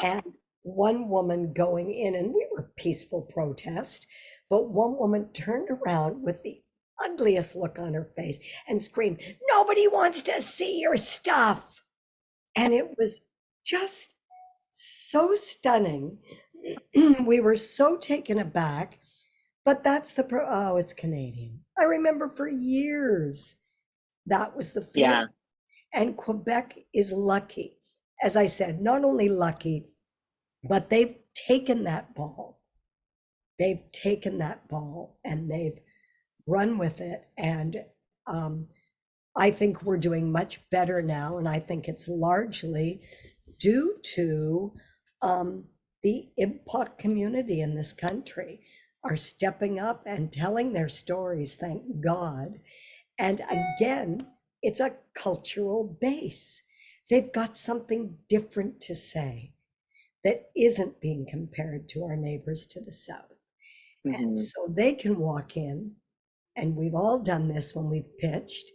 And one woman going in, and we were peaceful protest, but one woman turned around with the ugliest look on her face and screamed, "Nobody wants to see your stuff." And it was just so stunning. We were so taken aback, but that's oh, it's Canadian. I remember for years, that was the feeling. Yeah. And Quebec is lucky, as I said, not only lucky, but they've taken that ball. They've taken that ball and they've run with it. And I think we're doing much better now. And I think it's largely due to the IMPOC community in this country. are stepping up and telling their stories, thank God. And again, it's a cultural base. They've got something different to say that isn't being compared to our neighbors to the south. And so they can walk in, and we've all done this when we've pitched,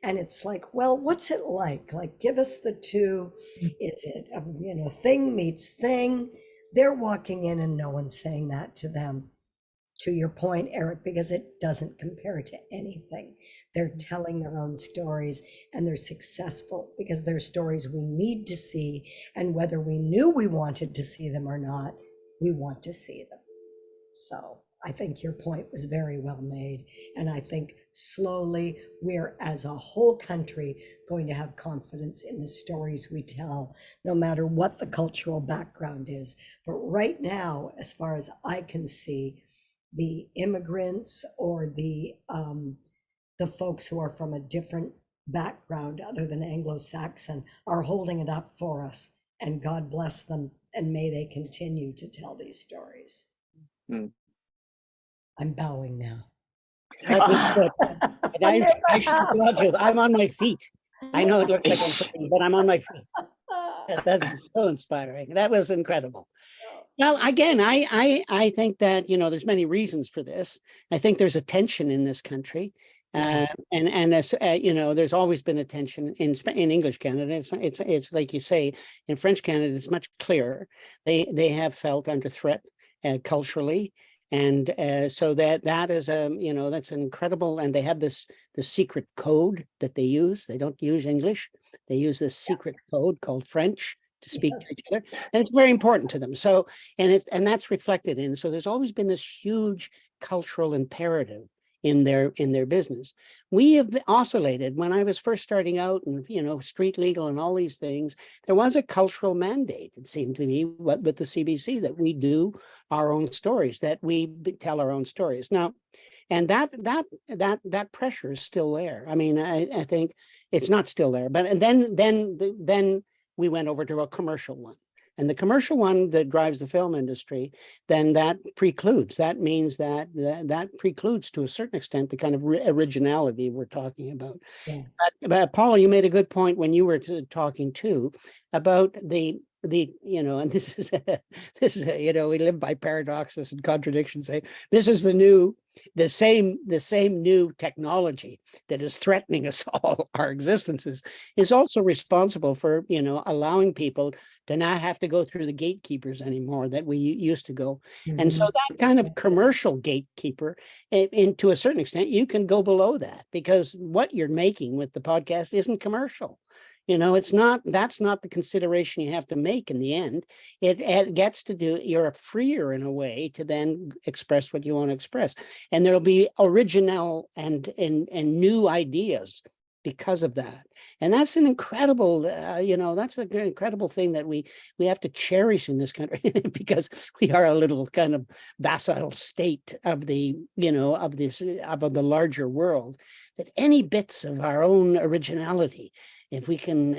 and it's like, well, what's it like? Like, give us the two. Is it, thing meets thing? They're walking in and no one's saying that to them. To your point, Eric, because it doesn't compare to anything. They're telling their own stories, and they're successful because they're stories we need to see. And whether we knew we wanted to see them or not, we want to see them. So I think your point was very well made. And I think slowly we're, as a whole country, going to have confidence in the stories we tell, no matter what the cultural background is. But right now, as far as I can see, the immigrants or the folks who are from a different background other than Anglo-Saxon are holding it up for us, and God bless them, and may they continue to tell these stories. I'm bowing now. That was good. And I should applaud you. I'm on my feet. I know it looks like I'm sitting, but I'm on my feet. That's so inspiring. That was incredible. Well, again, I think that, there's many reasons for this. I think there's a tension in this country. And as there's always been a tension in English Canada. It's like you say, in French Canada, it's much clearer. They have felt under threat culturally. And so that is that's an incredible, and they have the secret code that they use. They don't use English. They use this secret code called French to speak to each other, and it's very important to them. So, and that's reflected in. So there's always been this huge cultural imperative in their business. We have oscillated. When I was first starting out, and street legal and all these things, there was a cultural mandate, it seemed to me, with the CBC, that we do our own stories, that we tell our own stories. Now, and that pressure is still there. I mean, I think it's not still there, but and then we went over to a commercial one. And the commercial one that drives the film industry, then that precludes. That means that precludes to a certain extent the kind of originality we're talking about. Yeah. But Paula, you made a good point when you were talking too about the and this is we live by paradoxes and contradictions. This is the same new technology that is threatening us all, our existences, is also responsible for allowing people to not have to go through the gatekeepers anymore that we used to go. And so that kind of commercial gatekeeper, and to a certain extent, you can go below that, because what you're making with the podcast isn't commercial. That's not the consideration you have to make in the end. It gets to do, you're freer in a way to then express what you want to express. And there'll be original and new ideas because of that. And that's an incredible, that's an incredible thing that we have to cherish in this country, because we are a little kind of vassal state of the, of the larger world, that any bits of our own originality, if we can,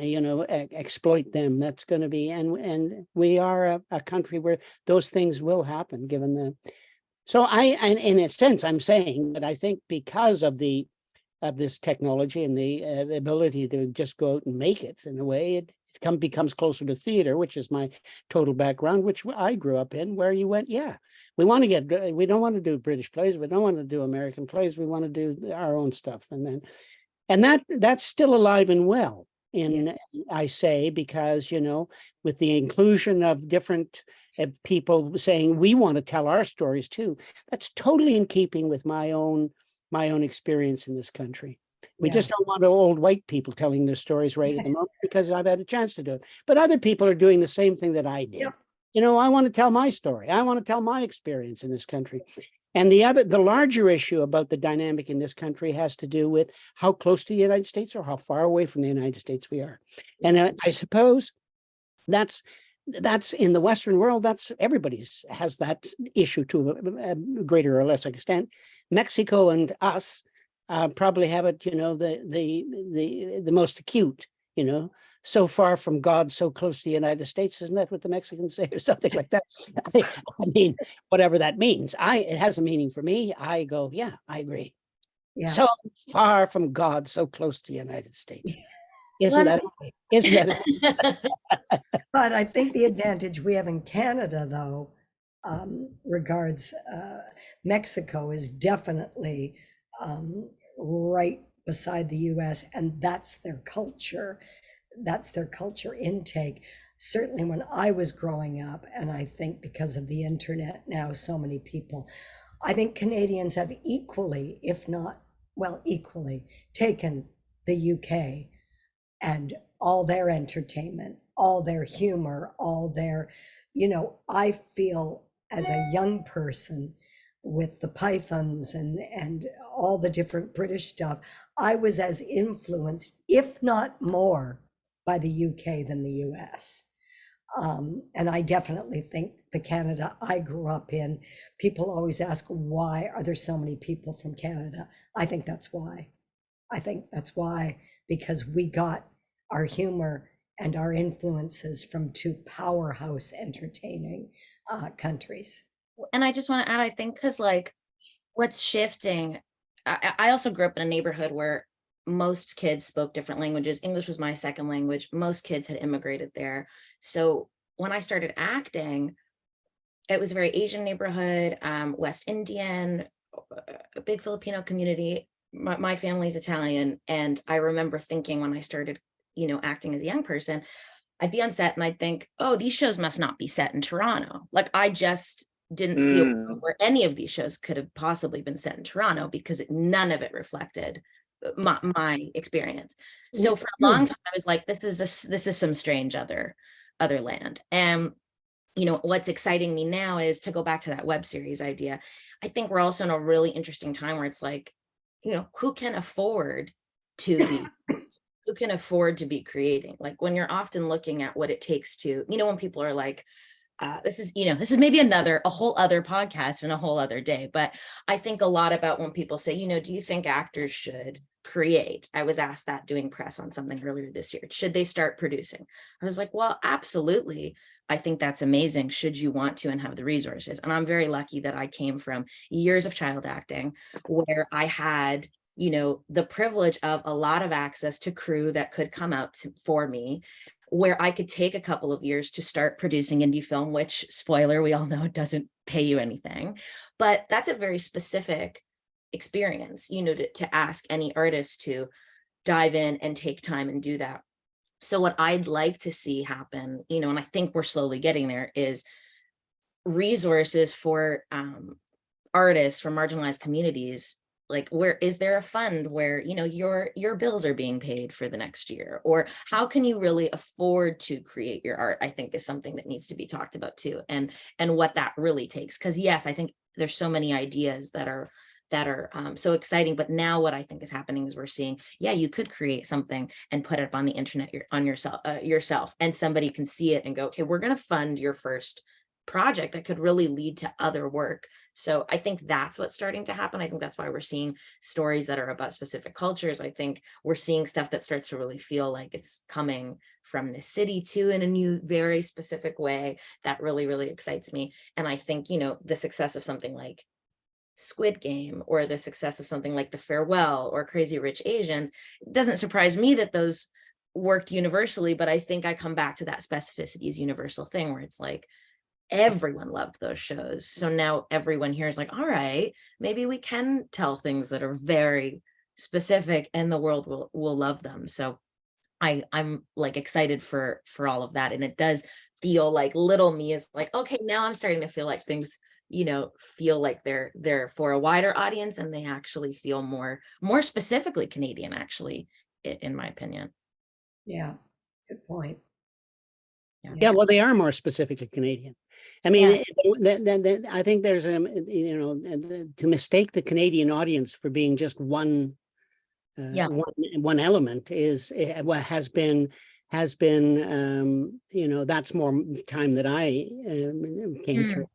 exploit them, that's going to be, and we are a country where those things will happen, given the, so in a sense, I'm saying that I think because of this technology and the ability to just go out and make it, in a way, it becomes closer to theater, which is my total background, which I grew up in, where you went, we don't want to do British plays, we don't want to do American plays, we want to do our own stuff. And that's still alive and well I say, because, with the inclusion of different people saying we want to tell our stories too, that's totally in keeping with my own experience in this country. We just don't want old white people telling their stories right at the moment, because I've had a chance to do it. But other people are doing the same thing that I did. I want to tell my story. I want to tell my experience in this country. And the larger issue about the dynamic in this country has to do with how close to the United States or how far away from the United States we are. And I suppose that's in the Western world, everybody's has that issue to a greater or lesser extent. Mexico and us probably have it, the most acute, so far from God, so close to the United States. Isn't that what the Mexicans say or something like that? I mean, whatever that means. It has a meaning for me. I go, yeah, I agree. Yeah. So far from God, so close to the United States. Isn't Well, that? But I think the advantage we have in Canada, though, regards Mexico, is definitely right beside the US, and that's their culture. That's their culture intake. Certainly when I was growing up, and I think because of the internet now, so many people, I think Canadians have equally, if not, well, equally taken the UK and all their entertainment, all their humor, all their, I feel as a young person with the Pythons and all the different British stuff, I was as influenced, if not more, by the UK than the US. And I definitely think the Canada I grew up in, people always ask, why are there so many people from Canada? I think that's why. Because we got our humor and our influences from two powerhouse entertaining countries. And I just want to add, I think, because like what's shifting, I also grew up in a neighborhood where most kids spoke different languages. English was my second language. Most kids had immigrated there. So when I started acting, it was a very Asian neighborhood, West Indian, a big Filipino community. My family's Italian. And I remember thinking when I started, acting as a young person, I'd be on set and I'd think, oh, these shows must not be set in Toronto. Like I just didn't see a world where any of these shows could have possibly been set in Toronto because none of it reflected my experience. So for a long time, I was like, this is some strange other land. And what's exciting me now is to go back to that web series idea. I think we're also in a really interesting time where it's like, who can afford to be creating? Like when you're often looking at what it takes to, when people are like, this is maybe a whole other podcast and a whole other day, but I think a lot about when people say, do you think actors should create? I was asked that doing press on something earlier this year. Should they start producing? I was like, well, absolutely. I think that's amazing. Should you want to and have the resources? And I'm very lucky that I came from years of child acting where I had the privilege of a lot of access to crew that could come out for me, where I could take a couple of years to start producing indie film, which, spoiler, we all know doesn't pay you anything. But that's a very specific experience, to ask any artist to dive in and take time and do that. So what I'd like to see happen, and I think we're slowly getting there, is resources for artists from marginalized communities. Like, where is there a fund where your bills are being paid for the next year, or how can you really afford to create your art? I think is something that needs to be talked about too, and what that really takes. Because yes, I think there's so many ideas that are so exciting, but now what I think is happening is we're seeing, you could create something and put it up on the internet on yourself, and somebody can see it and go, okay, we're going to fund your first project that could really lead to other work. So I think that's what's starting to happen. I think that's why we're seeing stories that are about specific cultures. I think we're seeing stuff that starts to really feel like it's coming from the city too, in a new, very specific way that really, really excites me. And I think, the success of something like Squid Game or the success of something like The Farewell or Crazy Rich Asians, it doesn't surprise me that those worked universally, but I think I come back to that specificity is universal thing where it's like, everyone loved those shows. So now everyone here is like, all right, maybe we can tell things that are very specific and the world will love them. So I'm like excited for all of that. And it does feel like little me is like, okay, now I'm starting to feel like things, feel like they're for a wider audience, and they actually feel more specifically Canadian, actually, in my opinion. Yeah, good point. Yeah, well, they are more specifically Canadian. I mean, I think there's to mistake the Canadian audience for being just one element has been that's more time that I came through.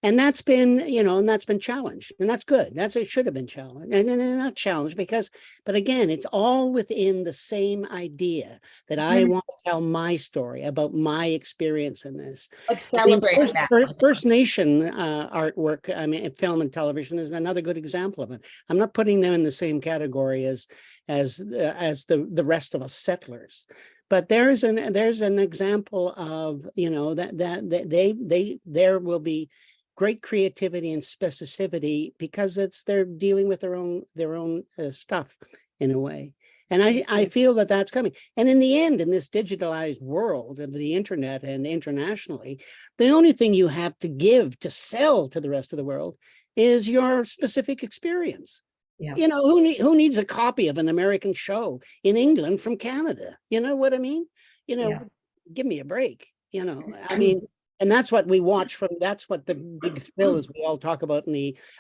And that's been, and that's been challenged, and that's good. It should have been challenged, and not challenged but again, it's all within the same idea that I want to tell my story about my experience in this. Let's celebrate that. First Nation artwork, I mean, film and television is another good example of it. I'm not putting them in the same category as the rest of us settlers. But there's an example of, that there will be great creativity and specificity because they're dealing with their own stuff in a way. And I feel that that's coming. And in the end, in this digitalized world of the internet and internationally, the only thing you have to give to sell to the rest of the world is your specific experience. Yeah. Who needs a copy of an American show in England from Canada? You know what I mean? Give me a break. I mean, and that's what we watch from. That's what the big thrill is. We all talk about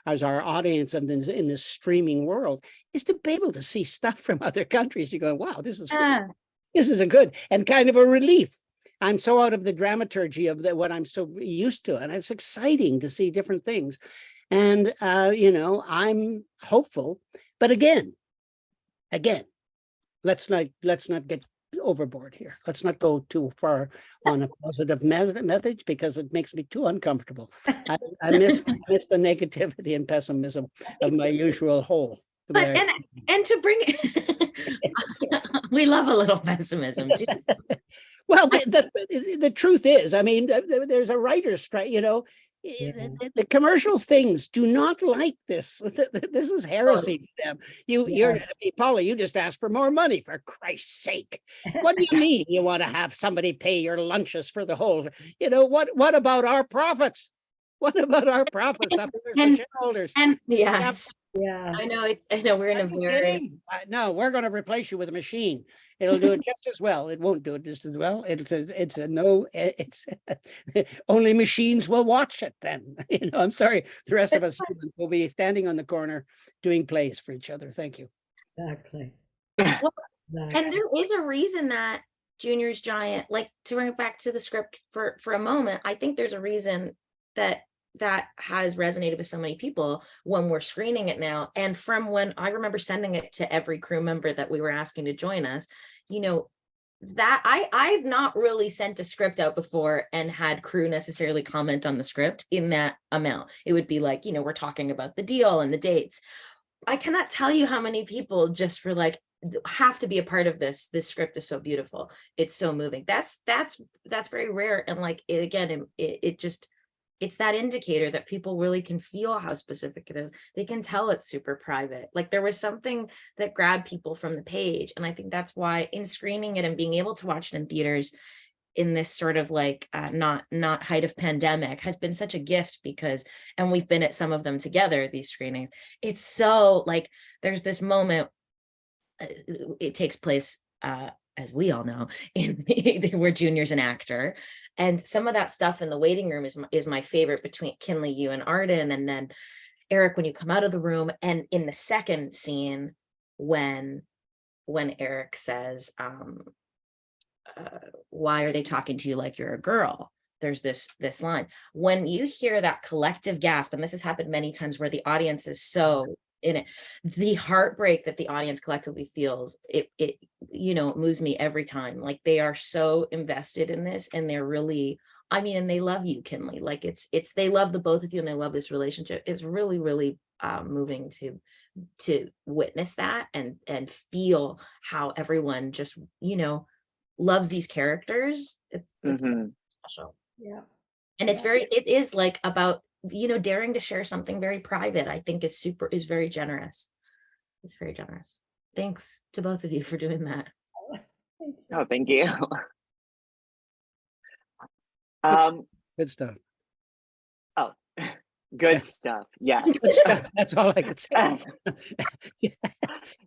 as our audience in this streaming world is to be able to see stuff from other countries. You go, wow, this is good. This is a good and kind of a relief. I'm so out of the dramaturgy of what I'm so used to, and it's exciting to see different things. And I'm hopeful, but again, let's not get overboard here. Let's not go too far on a positive message because it makes me too uncomfortable. I miss the negativity and pessimism of my usual hole. But and to bring we love a little pessimism too. Well, the truth is, I mean, there's a writer's strike, the commercial things do not like this. This is heresy to them. Paula, you just asked for more money, for Christ's sake. What do you mean you want to have somebody pay your lunches for the whole? What about our profits? What about our profits up to the shareholders? And yes. Yeah, I know we're in a very no, we're going to replace you with a machine. It'll do it just as well. It won't do it just as well. It's only machines will watch it then. I'm sorry. The rest of us humans will be standing on the corner doing plays for each other. Thank you. exactly. and there is a reason that Junior's Giant, like to bring it back to the script for a moment, I think there's a reason that has resonated with so many people when we're screening it now. And from when I remember sending it to every crew member that we were asking to join us, that I've not really sent a script out before and had crew necessarily comment on the script in that amount. It would be like, we're talking about the deal and the dates. I cannot tell you how many people just were like, have to be a part of this. This script is so beautiful. It's so moving. That's very rare. And like it again, it's that indicator that people really can feel how specific it is. They can tell it's super private. Like there was something that grabbed people from the page. And I think that's why in screening it and being able to watch it in theaters in this sort of like not height of pandemic has been such a gift and we've been at some of them together, these screenings. It's so like, there's this moment, it takes place as we all know, we're juniors and actor. And some of that stuff in the waiting room is my favorite between Kinley, you and Arden. And then Eric, when you come out of the room, and in the second scene, when Eric says, why are they talking to you like you're a girl? There's this line. When you hear that collective gasp, and this has happened many times where the audience is so in it, the heartbreak that the audience collectively feels, it moves me every time. Like they are so invested in this, and they're really, and they love you, Kinley. Like they love the both of you, and they love this relationship. It's really, really moving to witness that and feel how everyone just, loves these characters. It's special. Yeah. And it is like about, daring to share something very private, I think is very generous. It's very generous. Thanks to both of you for doing that. Oh, thank you. Good stuff. Oh, good stuff. Yes. That's all I could say.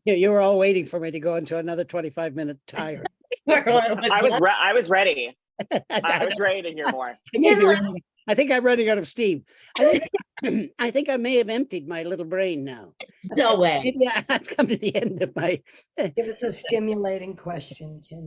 You were all waiting for me to go into another 25 minute tire. I was ready. I was ready to hear more. I think I'm running out of steam. I think I may have emptied my little brain now. No way. Yeah, I've come to the end of my. Give us a stimulating question, Ken.